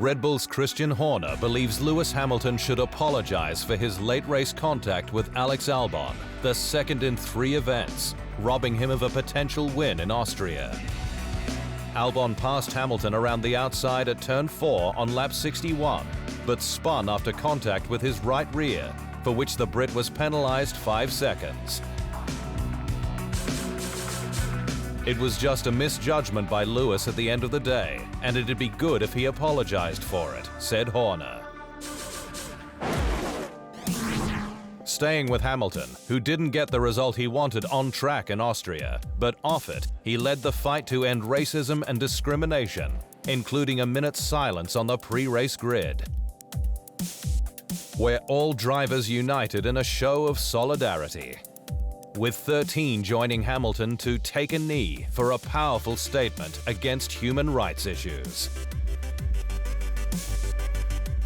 Red Bull's Christian Horner believes Lewis Hamilton should apologize for his late race contact with Alex Albon, the second in 3 events, robbing him of a potential win in Austria. Albon passed Hamilton around the outside at turn 4 on lap 61, but spun after contact with his right rear, for which the Brit was penalized 5 seconds. It was just a misjudgment by Lewis at the end of the day, and it'd be good if he apologized for it, said Horner. Staying with Hamilton, who didn't get the result he wanted on track in Austria, but off it, he led the fight to end racism and discrimination, including a minute's silence on the pre-race grid. Where all drivers united in a show of solidarity, with 13 joining Hamilton to take a knee for a powerful statement against human rights issues.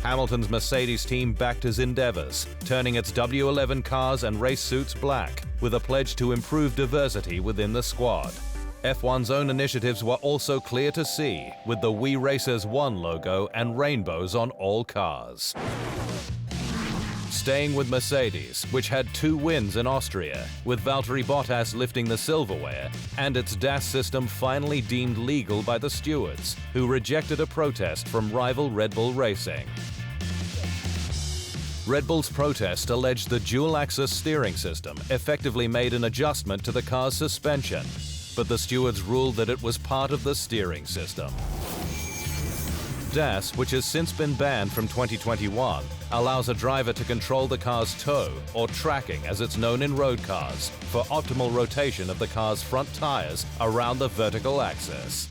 Hamilton's Mercedes team backed his endeavors, turning its W11 cars and race suits black, with a pledge to improve diversity within the squad. F1's own initiatives were also clear to see, with the We Racers 1 logo and rainbows on all cars. Staying with Mercedes, which had 2 wins in Austria, with Valtteri Bottas lifting the silverware, and its DAS system finally deemed legal by the stewards, who rejected a protest from rival Red Bull Racing. Red Bull's protest alleged the dual-axis steering system effectively made an adjustment to the car's suspension, but the stewards ruled that it was part of the steering system. DAS, which has since been banned from 2021, allows a driver to control the car's toe, or tracking as it's known in road cars, for optimal rotation of the car's front tires around the vertical axis.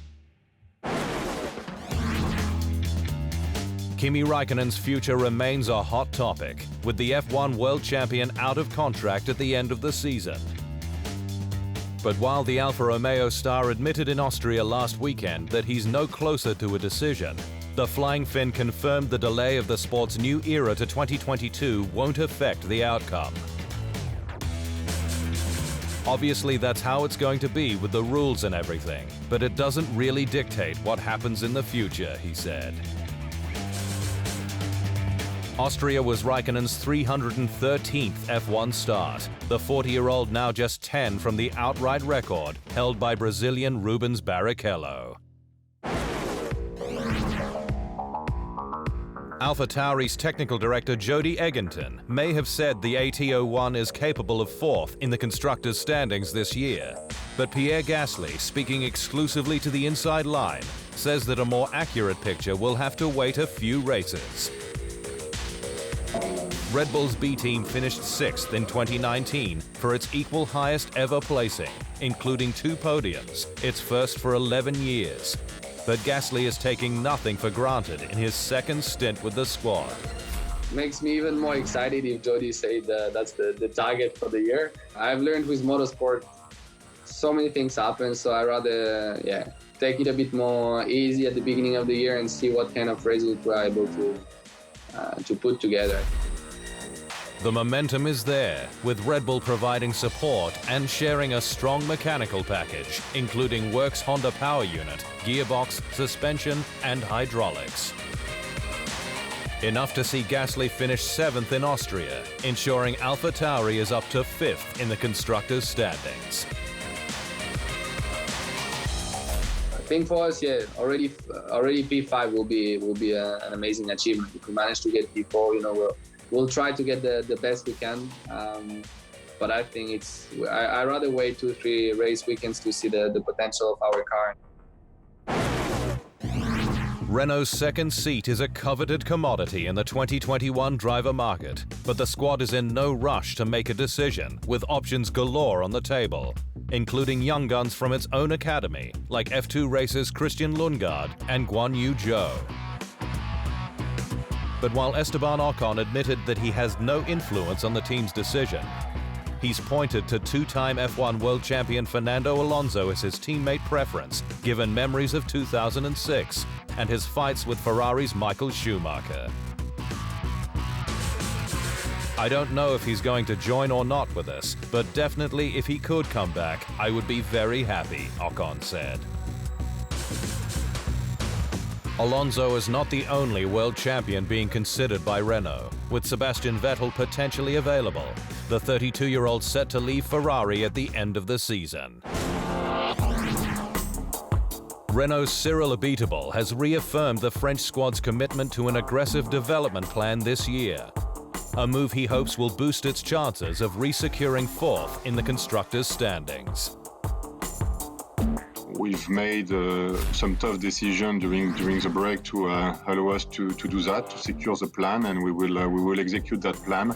Kimi Raikkonen's future remains a hot topic, with the F1 world champion out of contract at the end of the season. But while the Alfa Romeo star admitted in Austria last weekend that he's no closer to a decision, the Flying Finn confirmed the delay of the sport's new era to 2022 won't affect the outcome. Obviously, that's how it's going to be with the rules and everything, but it doesn't really dictate what happens in the future, he said. Austria was Raikkonen's 313th F1 start, the 40-year-old now just 10 from the outright record held by Brazilian Rubens Barrichello. AlphaTauri's technical director Jody Egginton may have said the AT01 is capable of 4th in the constructors' standings this year, but Pierre Gasly, speaking exclusively to the Inside Line, says that a more accurate picture will have to wait a few races. Red Bull's B team finished 6th in 2019 for its equal highest ever placing, including 2 podiums, its first for 11 years. But Gasly is taking nothing for granted in his second stint with the squad. Makes me even more excited if Jody said that's the target for the year. I've learned with motorsport, so many things happen, so I rather take it a bit more easy at the beginning of the year and see what kind of result we're able to put together. The momentum is there, with Red Bull providing support and sharing a strong mechanical package, including Works Honda power unit, gearbox, suspension, and hydraulics. Enough to see Gasly finish 7th in Austria, ensuring AlphaTauri is up to 5th in the constructors' standings. I think for us, already P5 will be an amazing achievement. If we manage to get P4, we'll try to get the best we can. But I think I rather wait 2-3 race weekends to see the potential of our car. Renault's second seat is a coveted commodity in the 2021 driver market, but the squad is in no rush to make a decision, with options galore on the table, including young guns from its own academy, like F2 racers Christian Lundgaard and Guan Yu Zhou. But while Esteban Ocon admitted that he has no influence on the team's decision, he's pointed to 2-time F1 world champion Fernando Alonso as his teammate preference, given memories of 2006 and his fights with Ferrari's Michael Schumacher. I don't know if he's going to join or not with us, but definitely if he could come back, I would be very happy, Ocon said. Alonso is not the only world champion being considered by Renault, with Sebastian Vettel potentially available, the 32-year-old set to leave Ferrari at the end of the season. Renault's Cyril Abiteboul has reaffirmed the French squad's commitment to an aggressive development plan this year, a move he hopes will boost its chances of re-securing fourth in the constructors' standings. We've made some tough decisions during the break to allow us to do that, to secure the plan, and we will execute that plan.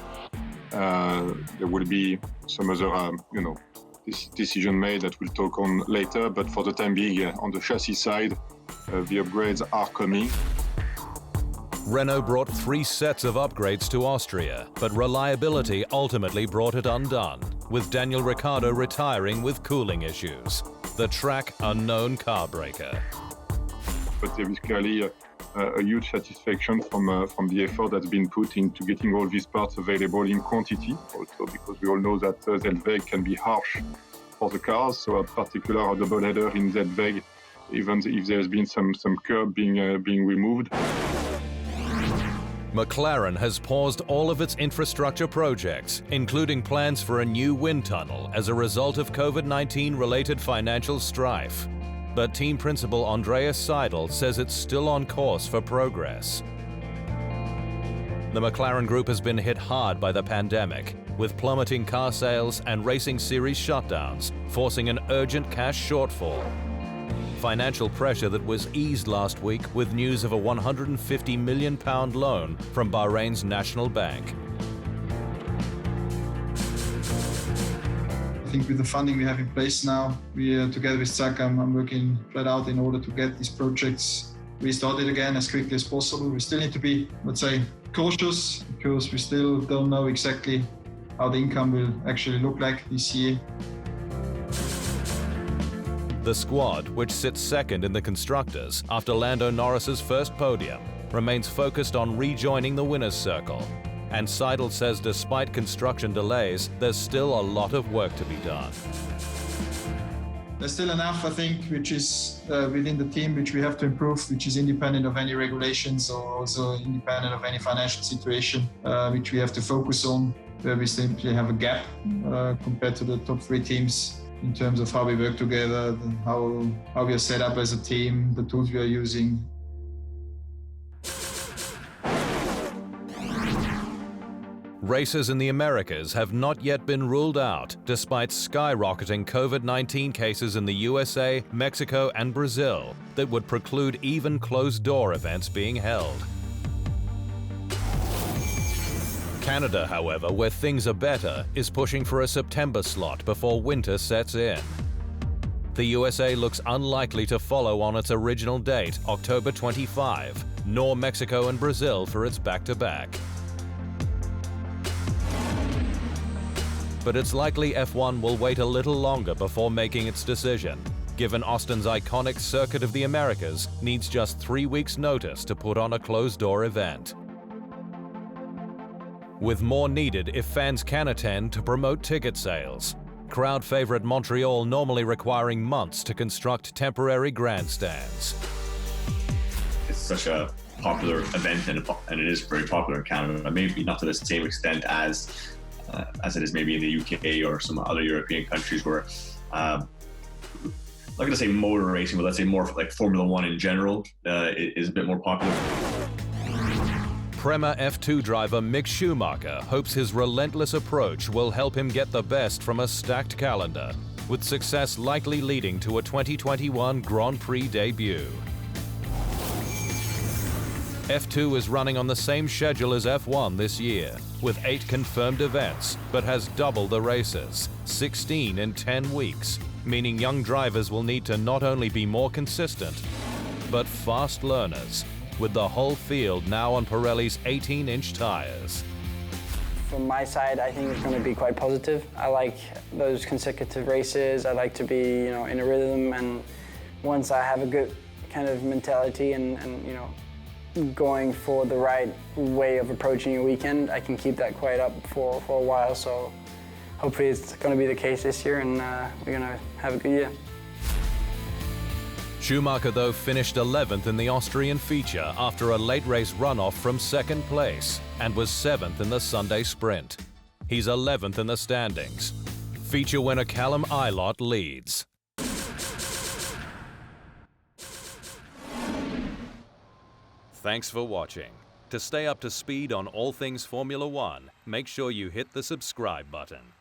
There will be some other, decision made that we'll talk on later. But for the time being, on the chassis side, the upgrades are coming. Renault brought 3 sets of upgrades to Austria, but reliability ultimately brought it undone, with Daniel Ricciardo retiring with cooling issues. The track unknown car breaker. But there is clearly a huge satisfaction from the effort that's been put into getting all these parts available in quantity, also because we all know that ZVEG can be harsh for the cars, so in particular a double header in ZVEG, even if there's been some curb being removed. McLaren has paused all of its infrastructure projects, including plans for a new wind tunnel as a result of COVID-19 related financial strife. But team principal Andreas Seidel says it's still on course for progress. The McLaren group has been hit hard by the pandemic, with plummeting car sales and racing series shutdowns, forcing an urgent cash shortfall. Financial pressure that was eased last week with news of a £150 million loan from Bahrain's National Bank. I think with the funding we have in place now, we together with Zach, I'm working flat out in order to get these projects restarted again as quickly as possible. We still need to be, let's say, cautious because we still don't know exactly how the income will actually look like this year. The squad, which sits second in the constructors after Lando Norris's first podium, remains focused on rejoining the winner's circle. And Seidel says despite construction delays, there's still a lot of work to be done. There's still enough, I think, which is within the team, which we have to improve, which is independent of any regulations or also independent of any financial situation, which we have to focus on, where we simply have a gap compared to the top 3 teams. In terms of how we work together, how we are set up as a team, the tools we are using. Races in the Americas have not yet been ruled out, despite skyrocketing COVID-19 cases in the USA, Mexico, and Brazil that would preclude even closed-door events being held. Canada, however, where things are better, is pushing for a September slot before winter sets in. The USA looks unlikely to follow on its original date, October 25, nor Mexico and Brazil for its back-to-back. But it's likely F1 will wait a little longer before making its decision, given Austin's iconic Circuit of the Americas needs just 3 weeks' notice to put on a closed-door event. With more needed if fans can attend to promote ticket sales. Crowd favorite Montreal normally requiring months to construct temporary grandstands. It's such a popular event and it is very popular in Canada, maybe not to the same extent as it is maybe in the UK or some other European countries where, I'm not going to say motor racing, but let's say more like Formula One in general is a bit more popular. Prema F2 driver Mick Schumacher hopes his relentless approach will help him get the best from a stacked calendar, with success likely leading to a 2021 Grand Prix debut. F2 is running on the same schedule as F1 this year, with 8 confirmed events, but has double the races, 16 in 10 weeks, meaning young drivers will need to not only be more consistent, but fast learners, with the whole field now on Pirelli's 18-inch tires. From my side, I think it's going to be quite positive. I like those consecutive races. I like to be, in a rhythm, and once I have a good kind of mentality and going for the right way of approaching a weekend, I can keep that quite up for a while. So hopefully it's going to be the case this year, and we're going to have a good year. Schumacher, though, finished 11th in the Austrian feature after a late race runoff from second place and was 7th in the Sunday sprint. He's 11th in the standings. Feature winner Callum Ilott leads. Thanks for watching. To stay up to speed on all things Formula One, make sure you hit the subscribe button.